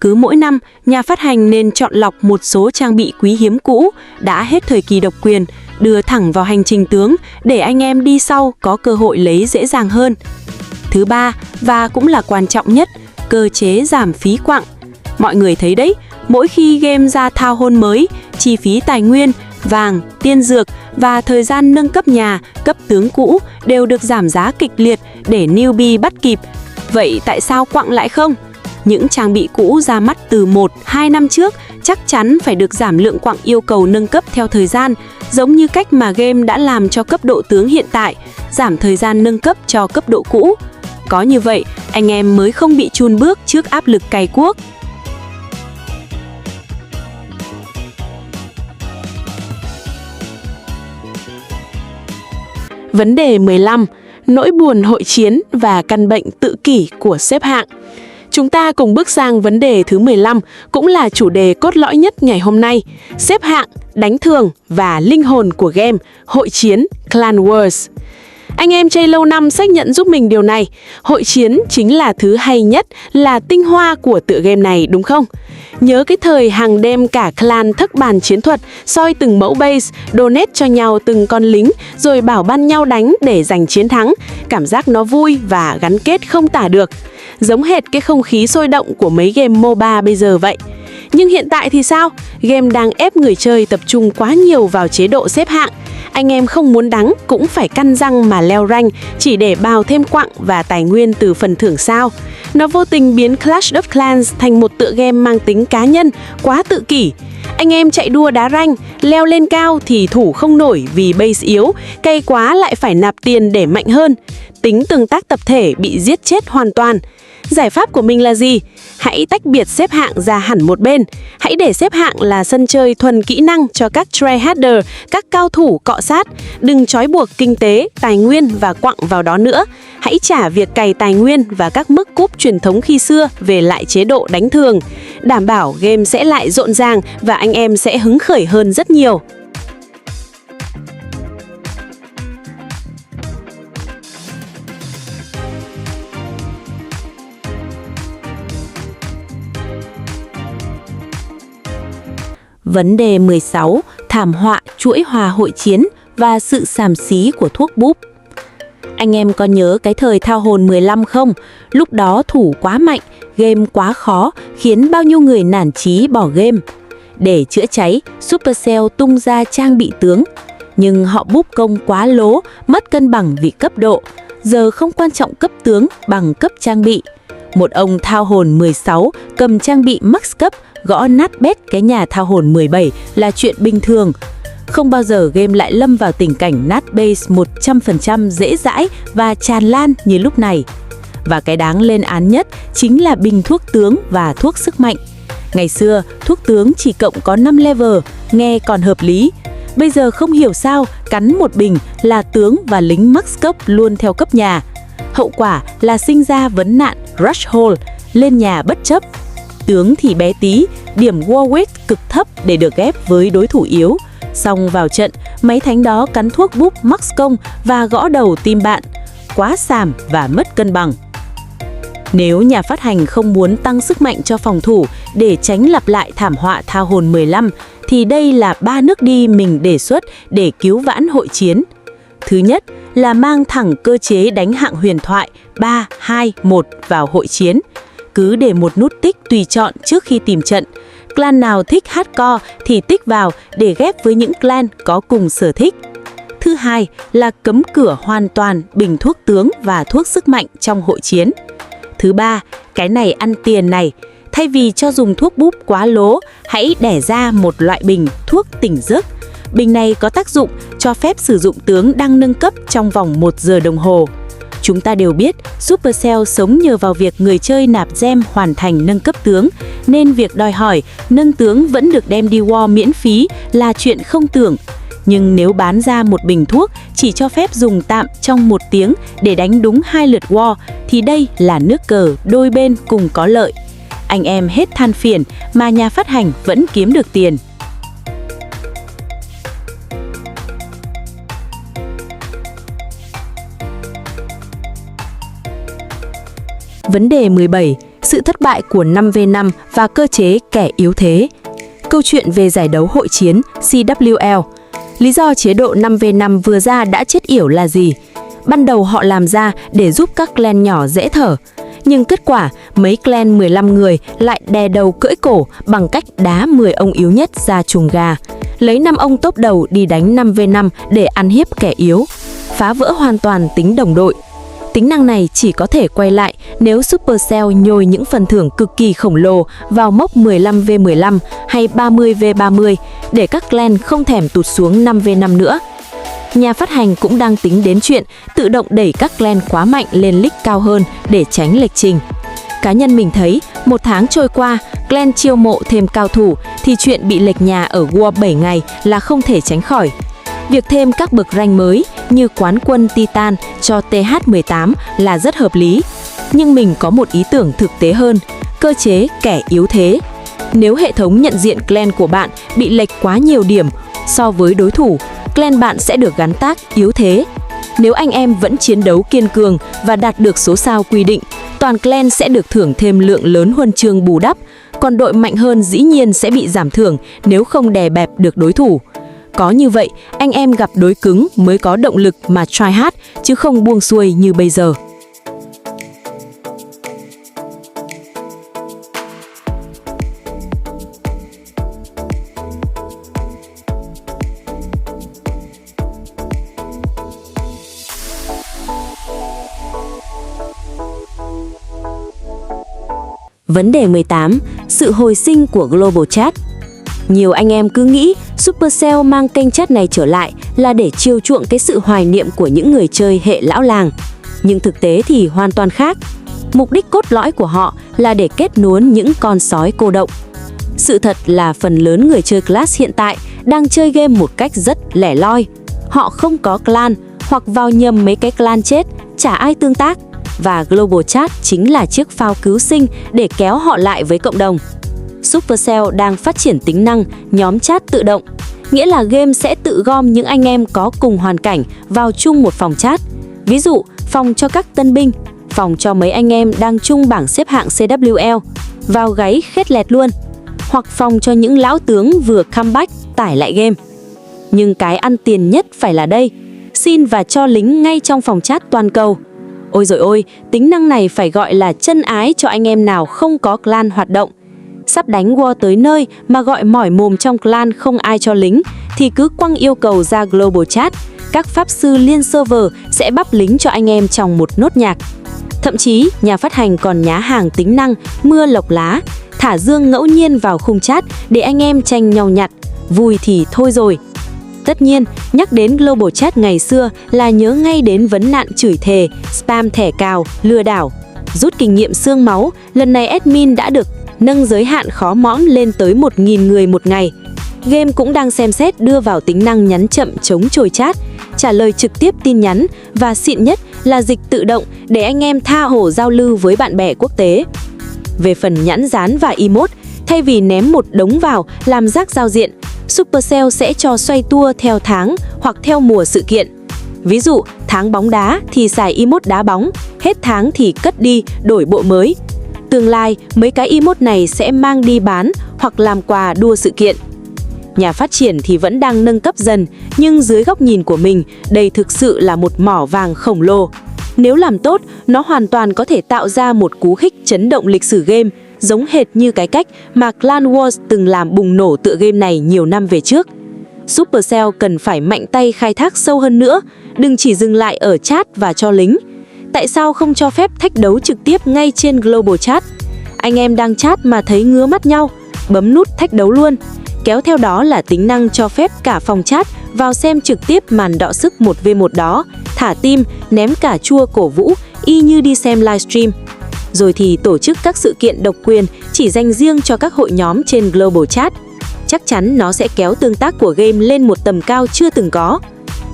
Cứ mỗi năm, nhà phát hành nên chọn lọc một số trang bị quý hiếm cũ đã hết thời kỳ độc quyền, đưa thẳng vào hành trình tướng để anh em đi sau có cơ hội lấy dễ dàng hơn. Thứ ba, và cũng là quan trọng nhất, cơ chế giảm phí quặng. Mọi người thấy đấy, mỗi khi game ra thao hôn mới, chi phí tài nguyên, vàng, tiên dược và thời gian nâng cấp nhà, cấp tướng cũ đều được giảm giá kịch liệt để newbie bắt kịp. Vậy tại sao quặng lại không? Những trang bị cũ ra mắt từ 1-2 năm trước chắc chắn phải được giảm lượng quặng yêu cầu nâng cấp theo thời gian, giống như cách mà game đã làm cho cấp độ tướng hiện tại, giảm thời gian nâng cấp cho cấp độ cũ. Có như vậy, anh em mới không bị chùn bước trước áp lực cày cuốc. Vấn đề 15. Nỗi buồn hội chiến và căn bệnh tự kỷ của xếp hạng. Chúng ta cùng bước sang vấn đề thứ 15, cũng là chủ đề cốt lõi nhất ngày hôm nay. Xếp hạng, đánh thường và linh hồn của game, hội chiến, Clan Wars. Anh em chơi lâu năm xác nhận giúp mình điều này. Hội chiến chính là thứ hay nhất, là tinh hoa của tựa game này đúng không? Nhớ cái thời hàng đêm cả clan thất bàn chiến thuật, soi từng mẫu base, donate cho nhau từng con lính, rồi bảo ban nhau đánh để giành chiến thắng. Cảm giác nó vui và gắn kết không tả được. Giống hệt cái không khí sôi động của mấy game MOBA bây giờ vậy. Nhưng hiện tại thì sao? Game đang ép người chơi tập trung quá nhiều vào chế độ xếp hạng. Anh em không muốn đắng cũng phải căn răng mà leo rank chỉ để bào thêm quặng và tài nguyên từ phần thưởng sao. Nó vô tình biến Clash of Clans thành một tựa game mang tính cá nhân, quá tự kỷ. Anh em chạy đua đá rank, leo lên cao thì thủ không nổi vì base yếu, cay quá lại phải nạp tiền để mạnh hơn. Tính tương tác tập thể bị giết chết hoàn toàn. Giải pháp của mình là gì? Hãy tách biệt xếp hạng ra hẳn một bên. Hãy để xếp hạng là sân chơi thuần kỹ năng cho các tryharder, các cao thủ cọ sát. Đừng trói buộc kinh tế, tài nguyên và quặng vào đó nữa. Hãy trả việc cày tài nguyên và các mức cúp truyền thống khi xưa về lại chế độ đánh thường. Đảm bảo game sẽ lại rộn ràng và anh em sẽ hứng khởi hơn rất nhiều. Vấn đề 16. Thảm họa chuỗi hòa hội chiến và sự xàm xí của thuốc búp. Anh em có nhớ cái thời thao hồn 15 không? Lúc đó thủ quá mạnh, game quá khó, khiến bao nhiêu người nản chí bỏ game. Để chữa cháy, Supercell tung ra trang bị tướng. Nhưng họ búp công quá lố, mất cân bằng vì cấp độ. Giờ không quan trọng cấp tướng bằng cấp trang bị. Một ông thao hồn 16 cầm trang bị max cấp, gõ nát bét cái nhà thao hồn 17 là chuyện bình thường. Không bao giờ game lại lâm vào tình cảnh nát base 100% dễ dãi và tràn lan như lúc này. Và cái đáng lên án nhất chính là bình thuốc tướng và thuốc sức mạnh. Ngày xưa, thuốc tướng chỉ cộng có 5 level, nghe còn hợp lý. Bây giờ không hiểu sao, cắn một bình là tướng và lính max cấp luôn theo cấp nhà. Hậu quả là sinh ra vấn nạn rush hole, lên nhà bất chấp. Tướng thì bé tí, điểm war weight cực thấp để được ghép với đối thủ yếu. Xong vào trận, mấy thánh đó cắn thuốc búp max công và gõ đầu team bạn. Quá xàm và mất cân bằng. Nếu nhà phát hành không muốn tăng sức mạnh cho phòng thủ để tránh lặp lại thảm họa tha hồn 15, thì đây là 3 nước đi mình đề xuất để cứu vãn hội chiến. Thứ nhất là mang thẳng cơ chế đánh hạng huyền thoại 3, 2, 1 vào hội chiến. Cứ để một nút tích tùy chọn trước khi tìm trận. Clan nào thích hardcore thì tích vào để ghép với những clan có cùng sở thích. Thứ hai là cấm cửa hoàn toàn bình thuốc tướng và thuốc sức mạnh trong hội chiến. Thứ ba, cái này ăn tiền này. Thay vì cho dùng thuốc búp quá lố, hãy đẻ ra một loại bình thuốc tỉnh giấc. Bình này có tác dụng cho phép sử dụng tướng đang nâng cấp trong vòng 1 giờ đồng hồ. Chúng ta đều biết Supercell sống nhờ vào việc người chơi nạp gem hoàn thành nâng cấp tướng, nên việc đòi hỏi nâng tướng vẫn được đem đi war miễn phí là chuyện không tưởng. Nhưng nếu bán ra một bình thuốc chỉ cho phép dùng tạm trong 1 tiếng để đánh đúng 2 lượt war, thì đây là nước cờ đôi bên cùng có lợi. Anh em hết than phiền mà nhà phát hành vẫn kiếm được tiền. Vấn đề 17. Sự thất bại của 5v5 và cơ chế kẻ yếu thế. Câu chuyện về giải đấu hội chiến CWL. Lý do chế độ 5v5 vừa ra đã chết yểu là gì? Ban đầu họ làm ra để giúp các clan nhỏ dễ thở. Nhưng kết quả, mấy clan 15 người lại đè đầu cưỡi cổ bằng cách đá 10 ông yếu nhất ra chuồng gà. Lấy 5 ông top đầu đi đánh 5v5 để ăn hiếp kẻ yếu. Phá vỡ hoàn toàn tính đồng đội. Tính năng này chỉ có thể quay lại nếu Supercell nhồi những phần thưởng cực kỳ khổng lồ vào mốc 15v15 hay 30v30 để các clan không thèm tụt xuống 5v5 nữa. Nhà phát hành cũng đang tính đến chuyện tự động đẩy các clan quá mạnh lên league cao hơn để tránh lệch trình. Cá nhân mình thấy, 1 tháng trôi qua, clan chiêu mộ thêm cao thủ thì chuyện bị lệch nhà ở War 7 ngày là không thể tránh khỏi. Việc thêm các bậc rank mới như quán quân Titan cho TH18 là rất hợp lý. Nhưng mình có một ý tưởng thực tế hơn, cơ chế kẻ yếu thế. Nếu hệ thống nhận diện clan của bạn bị lệch quá nhiều điểm so với đối thủ, clan bạn sẽ được gắn tag yếu thế. Nếu anh em vẫn chiến đấu kiên cường và đạt được số sao quy định, toàn clan sẽ được thưởng thêm lượng lớn huân chương bù đắp, còn đội mạnh hơn dĩ nhiên sẽ bị giảm thưởng nếu không đè bẹp được đối thủ. Có như vậy, anh em gặp đối cứng mới có động lực mà try hard, chứ không buông xuôi như bây giờ. Vấn đề 18. Sự hồi sinh của Global Chat. Nhiều anh em cứ nghĩ Supercell mang kênh chat này trở lại là để chiêu chuộng cái sự hoài niệm của những người chơi hệ lão làng. Nhưng thực tế thì hoàn toàn khác. Mục đích cốt lõi của họ là để kết nối những con sói cô động. Sự thật là phần lớn người chơi class hiện tại đang chơi game một cách rất lẻ loi. Họ không có clan hoặc vào nhầm mấy cái clan chết, chả ai tương tác. Và Global Chat chính là chiếc phao cứu sinh để kéo họ lại với cộng đồng. Supercell đang phát triển tính năng nhóm chat tự động, nghĩa là game sẽ tự gom những anh em có cùng hoàn cảnh vào chung một phòng chat. Ví dụ, phòng cho các tân binh, phòng cho mấy anh em đang chung bảng xếp hạng CWL, vào gáy khét lẹt luôn. Hoặc phòng cho những lão tướng vừa comeback tải lại game. Nhưng cái ăn tiền nhất phải là đây, xin và cho lính ngay trong phòng chat toàn cầu. Ôi dồi ôi, tính năng này phải gọi là chân ái cho anh em nào không có clan hoạt động. Sắp đánh war tới nơi mà gọi mỏi mồm trong clan không ai cho lính thì cứ quăng yêu cầu ra Global Chat. Các pháp sư liên server sẽ bắp lính cho anh em trong một nốt nhạc. Thậm chí, nhà phát hành còn nhá hàng tính năng mưa lộc lá, thả dương ngẫu nhiên vào khung chat để anh em tranh nhau nhặt. Vui thì thôi rồi. Tất nhiên, nhắc đến Global Chat ngày xưa là nhớ ngay đến vấn nạn chửi thề, spam thẻ cào, lừa đảo. Rút kinh nghiệm xương máu, lần này admin đã được nâng giới hạn khó mõm lên tới 1.000 người một ngày. Game cũng đang xem xét đưa vào tính năng nhắn chậm chống trồi chat, trả lời trực tiếp tin nhắn và xịn nhất là dịch tự động để anh em tha hồ giao lưu với bạn bè quốc tế. Về phần nhãn dán và emote, thay vì ném một đống vào làm rác giao diện, Supercell sẽ cho xoay tua theo tháng hoặc theo mùa sự kiện. Ví dụ, tháng bóng đá thì xài emote đá bóng, hết tháng thì cất đi, đổi bộ mới. Tương lai, mấy cái emote này sẽ mang đi bán hoặc làm quà đua sự kiện. Nhà phát triển thì vẫn đang nâng cấp dần, nhưng dưới góc nhìn của mình, đây thực sự là một mỏ vàng khổng lồ. Nếu làm tốt, nó hoàn toàn có thể tạo ra một cú hích chấn động lịch sử game, giống hệt như cái cách mà Clan Wars từng làm bùng nổ tựa game này nhiều năm về trước. Supercell cần phải mạnh tay khai thác sâu hơn nữa, đừng chỉ dừng lại ở chat và cho lính. Tại sao không cho phép thách đấu trực tiếp ngay trên Global Chat? Anh em đang chat mà thấy ngứa mắt nhau, bấm nút thách đấu luôn. Kéo theo đó là tính năng cho phép cả phòng chat vào xem trực tiếp màn đọ sức 1v1 đó, thả tim, ném cà chua cổ vũ, y như đi xem livestream. Rồi thì tổ chức các sự kiện độc quyền chỉ dành riêng cho các hội nhóm trên Global Chat. Chắc chắn nó sẽ kéo tương tác của game lên một tầm cao chưa từng có.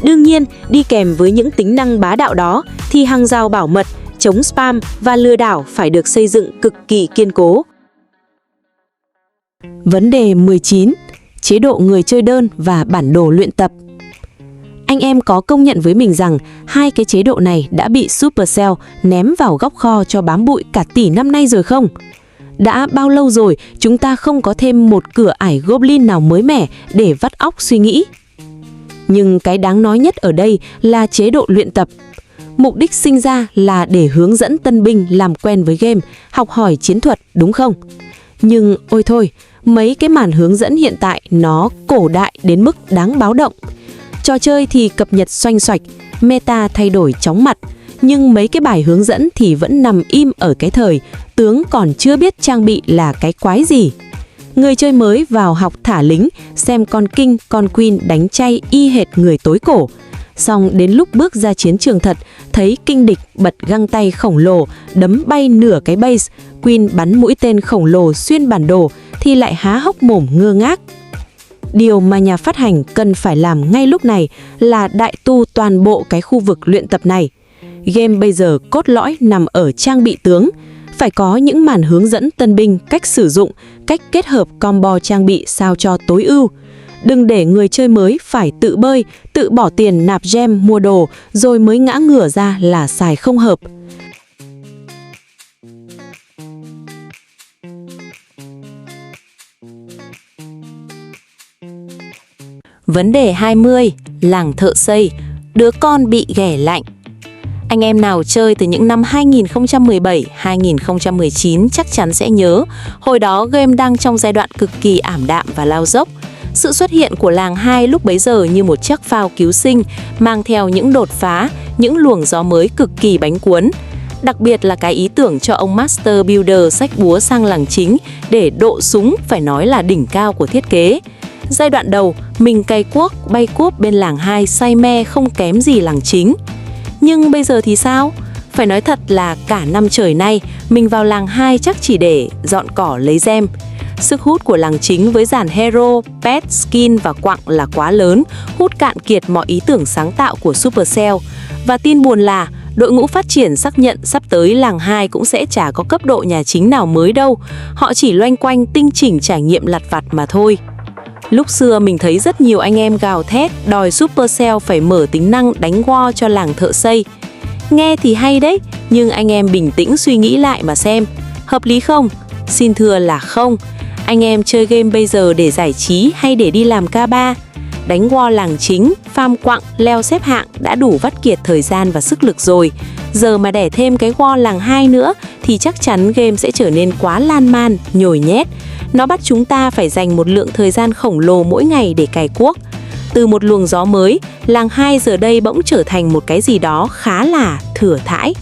Đương nhiên, đi kèm với những tính năng bá đạo đó thì hàng rào bảo mật, chống spam và lừa đảo phải được xây dựng cực kỳ kiên cố. Vấn đề 19. Chế độ người chơi đơn và bản đồ luyện tập. Anh em có công nhận với mình rằng hai cái chế độ này đã bị Supercell ném vào góc kho cho bám bụi cả tỷ năm nay rồi không? Đã bao lâu rồi chúng ta không có thêm một cửa ải Goblin nào mới mẻ để vắt óc suy nghĩ? Nhưng cái đáng nói nhất ở đây là chế độ luyện tập. Mục đích sinh ra là để hướng dẫn tân binh làm quen với game, học hỏi chiến thuật, đúng không? Nhưng ôi thôi, mấy cái màn hướng dẫn hiện tại nó cổ đại đến mức đáng báo động. Trò chơi thì cập nhật xoanh xoạch, meta thay đổi chóng mặt, nhưng mấy cái bài hướng dẫn thì vẫn nằm im ở cái thời tướng còn chưa biết trang bị là cái quái gì. Người chơi mới vào học thả lính, xem con King, con Queen đánh chay y hệt người tối cổ. Xong đến lúc bước ra chiến trường thật, thấy King địch bật găng tay khổng lồ, đấm bay nửa cái base, Queen bắn mũi tên khổng lồ xuyên bản đồ thì lại há hốc mồm ngơ ngác. Điều mà nhà phát hành cần phải làm ngay lúc này là đại tu toàn bộ cái khu vực luyện tập này. Game bây giờ cốt lõi nằm ở trang bị tướng. Phải có những màn hướng dẫn tân binh cách sử dụng, cách kết hợp combo trang bị sao cho tối ưu. Đừng để người chơi mới phải tự bơi, tự bỏ tiền nạp gem mua đồ rồi mới ngã ngửa ra là xài không hợp. Vấn đề 20. Làng thợ xây. Đứa con bị ghẻ lạnh. Anh em nào chơi từ những năm 2017, 2019 chắc chắn sẽ nhớ, hồi đó game đang trong giai đoạn cực kỳ ảm đạm và lao dốc. Sự xuất hiện của làng 2 lúc bấy giờ như một chiếc phao cứu sinh, mang theo những đột phá, những luồng gió mới cực kỳ bánh cuốn. Đặc biệt là cái ý tưởng cho ông Master Builder xách búa sang làng chính để độ súng phải nói là đỉnh cao của thiết kế. Giai đoạn đầu, mình cày cuốc, bay cuốc bên làng 2 say me không kém gì làng chính. Nhưng bây giờ thì sao? Phải nói thật là cả năm trời nay, mình vào làng 2 chắc chỉ để dọn cỏ lấy gem. Sức hút của làng chính với dàn hero, pet, skin và quặng là quá lớn, hút cạn kiệt mọi ý tưởng sáng tạo của Supercell. Và tin buồn là đội ngũ phát triển xác nhận sắp tới làng 2 cũng sẽ chả có cấp độ nhà chính nào mới đâu. Họ chỉ loanh quanh tinh chỉnh trải nghiệm lặt vặt mà thôi. Lúc xưa mình thấy rất nhiều anh em gào thét đòi Supercell phải mở tính năng đánh war cho làng thợ xây. Nghe thì hay đấy, nhưng anh em bình tĩnh suy nghĩ lại mà xem. Hợp lý không? Xin thưa là không. Anh em chơi game bây giờ để giải trí hay để đi làm K3? Đánh war làng chính, farm quặng, leo xếp hạng đã đủ vắt kiệt thời gian và sức lực rồi. Giờ mà đẻ thêm cái war làng 2 nữa thì chắc chắn game sẽ trở nên quá lan man, nhồi nhét. Nó bắt chúng ta phải dành một lượng thời gian khổng lồ mỗi ngày để cày cuốc. Từ một luồng gió mới, làng 2 giờ đây bỗng trở thành một cái gì đó khá là thừa thãi.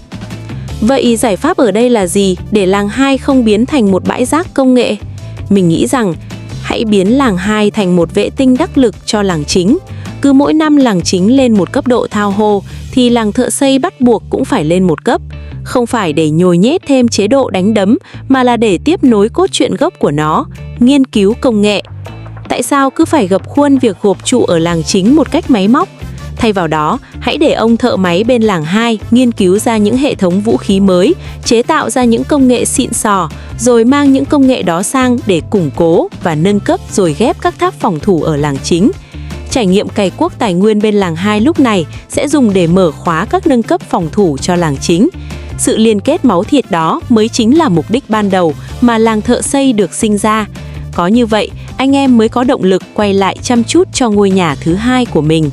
Vậy giải pháp ở đây là gì để làng 2 không biến thành một bãi rác công nghệ? Mình nghĩ rằng hãy biến làng 2 thành một vệ tinh đắc lực cho làng chính. Cứ mỗi năm làng chính lên một cấp độ thao hồ thì làng thợ xây bắt buộc cũng phải lên một cấp. Không phải để nhồi nhét thêm chế độ đánh đấm mà là để tiếp nối cốt truyện gốc của nó, nghiên cứu công nghệ. Tại sao cứ phải gập khuôn việc gộp trụ ở làng chính một cách máy móc? Thay vào đó, hãy để ông thợ máy bên làng 2 nghiên cứu ra những hệ thống vũ khí mới, chế tạo ra những công nghệ xịn sò, rồi mang những công nghệ đó sang để củng cố và nâng cấp rồi ghép các tháp phòng thủ ở làng chính. Trải nghiệm cày cuốc tài nguyên bên làng 2 lúc này sẽ dùng để mở khóa các nâng cấp phòng thủ cho làng chính. Sự liên kết máu thịt đó mới chính là mục đích ban đầu mà làng thợ xây được sinh ra. Có như vậy, anh em mới có động lực quay lại chăm chút cho ngôi nhà thứ hai của mình.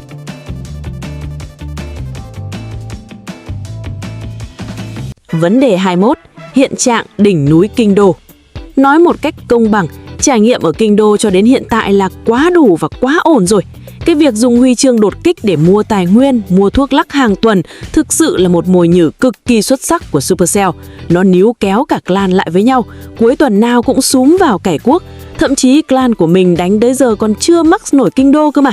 Vấn đề 21. Hiện trạng đỉnh núi Kinh Đô. Nói một cách công bằng, trải nghiệm ở Kinh Đô cho đến hiện tại là quá đủ và quá ổn rồi. Cái việc dùng huy chương đột kích để mua tài nguyên, mua thuốc lắc hàng tuần thực sự là một mồi nhử cực kỳ xuất sắc của Supercell. Nó níu kéo cả clan lại với nhau, cuối tuần nào cũng súm vào cày cuốc. Thậm chí clan của mình đánh tới giờ còn chưa mắc nổi Kinh Đô cơ mà.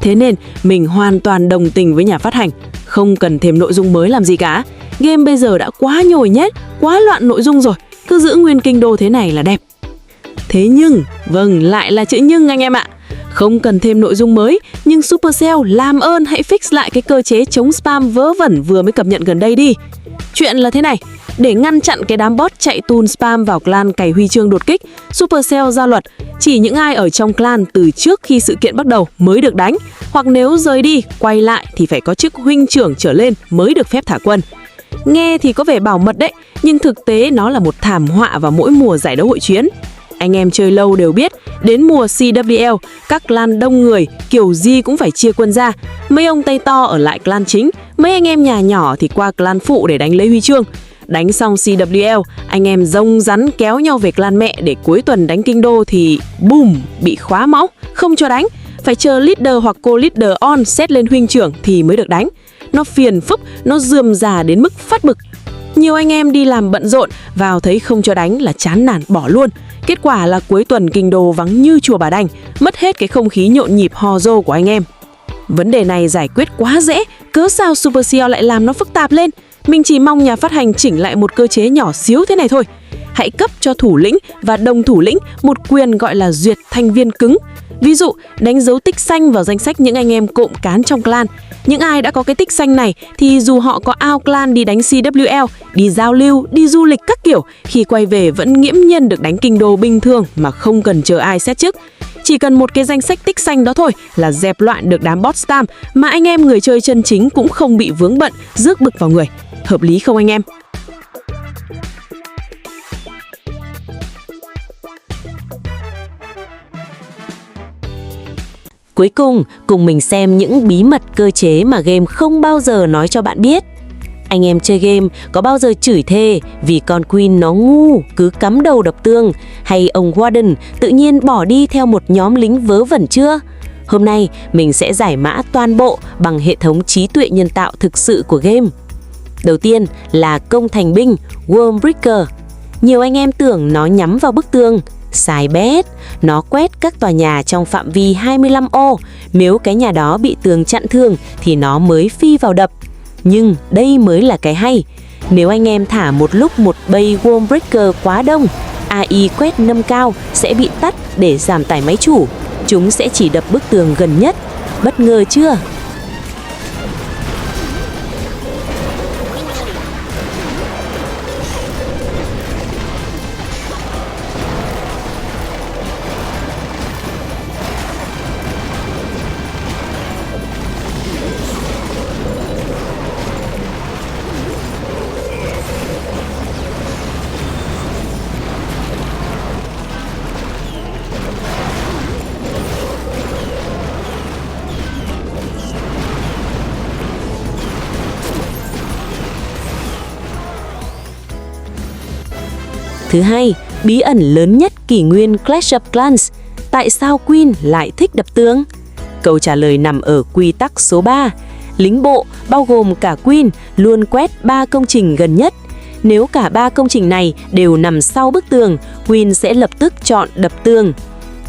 Thế nên mình hoàn toàn đồng tình với nhà phát hành, không cần thêm nội dung mới làm gì cả. Game bây giờ đã quá nhồi nhét, quá loạn nội dung rồi, cứ giữ nguyên Kinh Đô thế này là đẹp. Thế nhưng, vâng, lại là chữ nhưng anh em ạ. Không cần thêm nội dung mới, nhưng Supercell làm ơn hãy fix lại cái cơ chế chống spam vớ vẩn vừa mới cập nhật gần đây đi. Chuyện là thế này, để ngăn chặn cái đám bot chạy tool spam vào clan cày huy chương đột kích, Supercell ra luật chỉ những ai ở trong clan từ trước khi sự kiện bắt đầu mới được đánh, hoặc nếu rời đi, quay lại thì phải có chức huynh trưởng trở lên mới được phép thả quân. Nghe thì có vẻ bảo mật đấy, nhưng thực tế nó là một thảm họa vào mỗi mùa giải đấu hội chiến. Anh em chơi lâu đều biết, đến mùa CWL, các clan đông người, kiểu gì cũng phải chia quân ra. Mấy ông tay to ở lại clan chính, mấy anh em nhà nhỏ thì qua clan phụ để đánh lấy huy chương. Đánh xong CWL, anh em rông rắn kéo nhau về clan mẹ để cuối tuần đánh Kinh Đô thì boom, bị khóa máu, không cho đánh. Phải chờ leader hoặc co-leader on set lên huynh trưởng thì mới được đánh. Nó phiền phức, nó rườm rà đến mức phát bực. Nhiều anh em đi làm bận rộn, vào thấy không cho đánh là chán nản bỏ luôn. Kết quả là cuối tuần Kinh Đô vắng như chùa Bà Đanh, mất hết cái không khí nhộn nhịp hò rô của anh em. Vấn đề này giải quyết quá dễ, cớ sao Supercell lại làm nó phức tạp lên? Mình chỉ mong nhà phát hành chỉnh lại một cơ chế nhỏ xíu thế này thôi. Hãy cấp cho thủ lĩnh và đồng thủ lĩnh một quyền gọi là duyệt thành viên cứng. Ví dụ, đánh dấu tích xanh vào danh sách những anh em cộm cán trong clan. Những ai đã có cái tích xanh này thì dù họ có out clan đi đánh CWL, đi giao lưu, đi du lịch các kiểu, khi quay về vẫn nghiễm nhiên được đánh Kinh Đô bình thường mà không cần chờ ai xét chức. Chỉ cần một cái danh sách tích xanh đó thôi là dẹp loạn được đám bot spam mà anh em người chơi chân chính cũng không bị vướng bận, rước bực vào người. Hợp lý không anh em? Cuối cùng mình xem những bí mật cơ chế mà game không bao giờ nói cho bạn biết. Anh em chơi game có bao giờ chửi thề vì con Queen nó ngu, cứ cắm đầu đập tường, hay ông Warden tự nhiên bỏ đi theo một nhóm lính vớ vẩn chưa? Hôm nay mình sẽ giải mã toàn bộ bằng hệ thống trí tuệ nhân tạo thực sự của game. Đầu tiên là công thành binh Wormbreaker. Nhiều anh em tưởng nó nhắm vào bức tường. Sai bét, nó quét các tòa nhà trong phạm vi 25 ô, nếu cái nhà đó bị tường chặn thương thì nó mới phi vào đập. Nhưng đây mới là cái hay. Nếu anh em thả một lúc một bầy Wormbreaker quá đông, AI quét nâng cao sẽ bị tắt để giảm tải máy chủ. Chúng sẽ chỉ đập bức tường gần nhất. Bất ngờ chưa? Thứ hai, bí ẩn lớn nhất kỷ nguyên Clash of Clans. Tại sao Queen lại thích đập tường? Câu trả lời nằm ở quy tắc số 3. Lính bộ, bao gồm cả Queen, luôn quét 3 công trình gần nhất. Nếu cả 3 công trình này đều nằm sau bức tường, Queen sẽ lập tức chọn đập tường.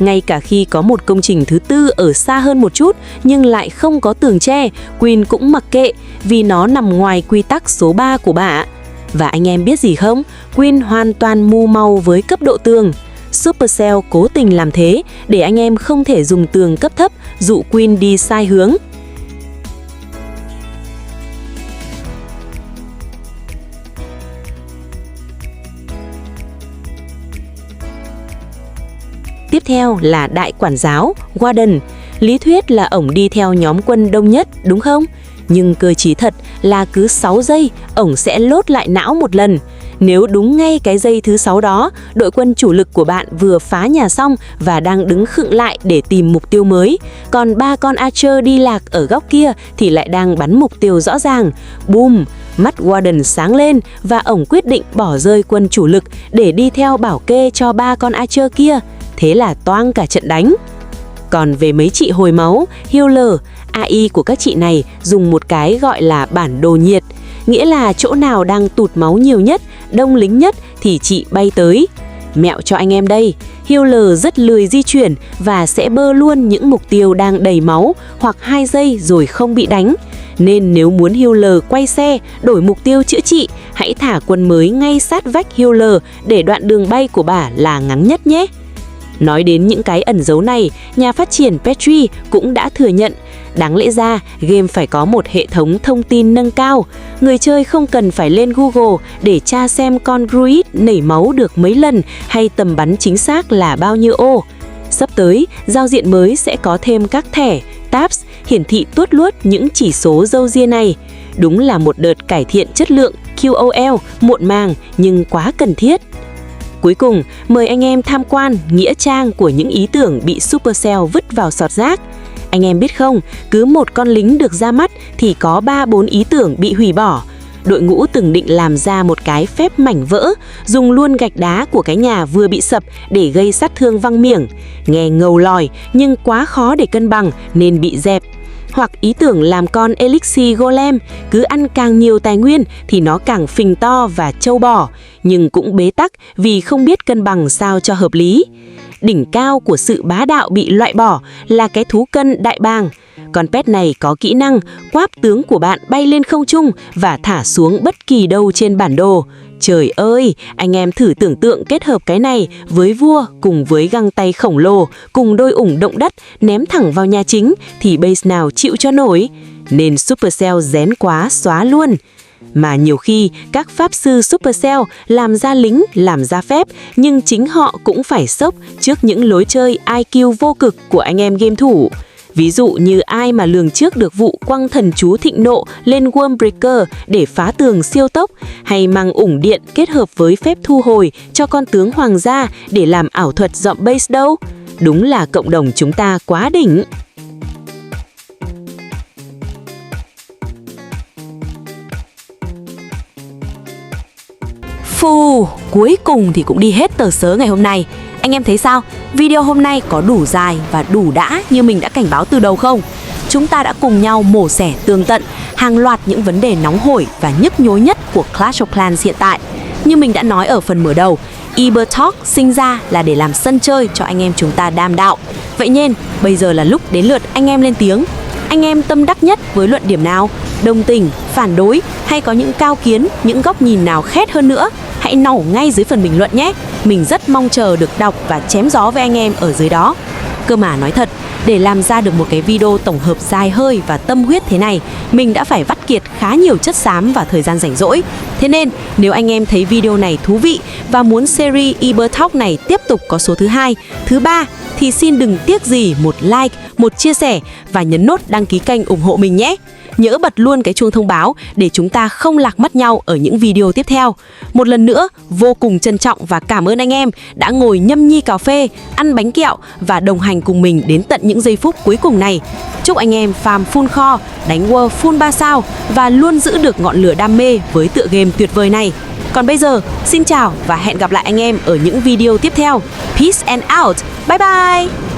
Ngay cả khi có một công trình thứ tư ở xa hơn một chút nhưng lại không có tường che, Queen cũng mặc kệ vì nó nằm ngoài quy tắc số 3 của bà. Và anh em biết gì không? Queen hoàn toàn mù màu với cấp độ tường. Supercell cố tình làm thế để anh em không thể dùng tường cấp thấp dụ Queen đi sai hướng. Tiếp theo là đại quản giáo, Warden. Lý thuyết là ổng đi theo nhóm quân đông nhất, đúng không? Nhưng cơ chí thật là cứ 6 giây, ổng sẽ lốt lại não một lần. Nếu đúng ngay cái giây thứ 6 đó, đội quân chủ lực của bạn vừa phá nhà xong và đang đứng khựng lại để tìm mục tiêu mới. Còn 3 con Archer đi lạc ở góc kia thì lại đang bắn mục tiêu rõ ràng. Boom! Mắt Warden sáng lên và ổng quyết định bỏ rơi quân chủ lực để đi theo bảo kê cho 3 con Archer kia. Thế là toang cả trận đánh. Còn về mấy chị hồi máu, Healer, AI của các chị này dùng một cái gọi là bản đồ nhiệt. Nghĩa là chỗ nào đang tụt máu nhiều nhất, đông lính nhất thì chị bay tới. Mẹo cho anh em đây, Healer rất lười di chuyển và sẽ bơ luôn những mục tiêu đang đầy máu hoặc 2 giây rồi không bị đánh. Nên nếu muốn Healer quay xe, đổi mục tiêu chữa trị, hãy thả quân mới ngay sát vách Healer để đoạn đường bay của bà là ngắn nhất nhé. Nói đến những cái ẩn dấu này, nhà phát triển Petri cũng đã thừa nhận, đáng lẽ ra game phải có một hệ thống thông tin nâng cao. Người chơi không cần phải lên Google để tra xem con druid nảy máu được mấy lần hay tầm bắn chính xác là bao nhiêu ô. Sắp tới, giao diện mới sẽ có thêm các thẻ, tabs hiển thị tuốt luốt những chỉ số râu ria này. Đúng là một đợt cải thiện chất lượng QOL muộn màng nhưng quá cần thiết. Cuối cùng, mời anh em tham quan nghĩa trang của những ý tưởng bị Supercell vứt vào sọt rác. Anh em biết không, cứ một con lính được ra mắt thì có 3-4 ý tưởng bị hủy bỏ. Đội ngũ từng định làm ra một cái phép mảnh vỡ, dùng luôn gạch đá của cái nhà vừa bị sập để gây sát thương văng miệng. Nghe ngầu lòi nhưng quá khó để cân bằng nên bị dẹp. Hoặc ý tưởng làm con Elixir Golem, cứ ăn càng nhiều tài nguyên thì nó càng phình to và trâu bò, nhưng cũng bế tắc vì không biết cân bằng sao cho hợp lý. Đỉnh cao của sự bá đạo bị loại bỏ là cái thú cân đại bàng. Con pet này có kỹ năng quáp tướng của bạn bay lên không trung và thả xuống bất kỳ đâu trên bản đồ. Trời ơi, anh em thử tưởng tượng kết hợp cái này với vua cùng với găng tay khổng lồ, cùng đôi ủng động đất ném thẳng vào nhà chính thì base nào chịu cho nổi. Nên Supercell rén quá xóa luôn. Mà nhiều khi các pháp sư Supercell làm ra lính, làm ra phép, nhưng chính họ cũng phải sốc trước những lối chơi IQ vô cực của anh em game thủ. Ví dụ như ai mà lường trước được vụ quăng thần chú thịnh nộ lên Wormbreaker để phá tường siêu tốc, hay mang ủng điện kết hợp với phép thu hồi cho con tướng hoàng gia để làm ảo thuật dọn base đâu. Đúng là cộng đồng chúng ta quá đỉnh. Phù, cuối cùng thì cũng đi hết tờ sớ ngày hôm nay. Anh em thấy sao? Video hôm nay có đủ dài và đủ đã như mình đã cảnh báo từ đầu không? Chúng ta đã cùng nhau mổ xẻ tường tận hàng loạt những vấn đề nóng hổi và nhức nhối nhất của Clash of Clans hiện tại. Như mình đã nói ở phần mở đầu, Ebertalk sinh ra là để làm sân chơi cho anh em chúng ta đam đạo. Vậy nên, bây giờ là lúc đến lượt anh em lên tiếng. Anh em tâm đắc nhất với luận điểm nào? Đồng tình, phản đối hay có những cao kiến, những góc nhìn nào khét hơn nữa? Hãy nổ ngay dưới phần bình luận nhé. Mình rất mong chờ được đọc và chém gió với anh em ở dưới đó. Cơ mà nói thật, để làm ra được một cái video tổng hợp dài hơi và tâm huyết thế này, mình đã phải vắt kiệt khá nhiều chất xám và thời gian rảnh rỗi. Thế nên, nếu anh em thấy video này thú vị và muốn series Ebertalk này tiếp tục có số thứ 2, thứ 3 thì xin đừng tiếc gì một like, một chia sẻ và nhấn nút đăng ký kênh ủng hộ mình nhé. Nhớ bật luôn cái chuông thông báo để chúng ta không lạc mất nhau ở những video tiếp theo. Một lần nữa, vô cùng trân trọng và cảm ơn anh em đã ngồi nhâm nhi cà phê, ăn bánh kẹo và đồng hành cùng mình đến tận những giây phút cuối cùng này. Chúc anh em farm full kho, đánh world full 3 sao và luôn giữ được ngọn lửa đam mê với tựa game tuyệt vời này. Còn bây giờ, xin chào và hẹn gặp lại anh em ở những video tiếp theo. Peace and out. Bye bye.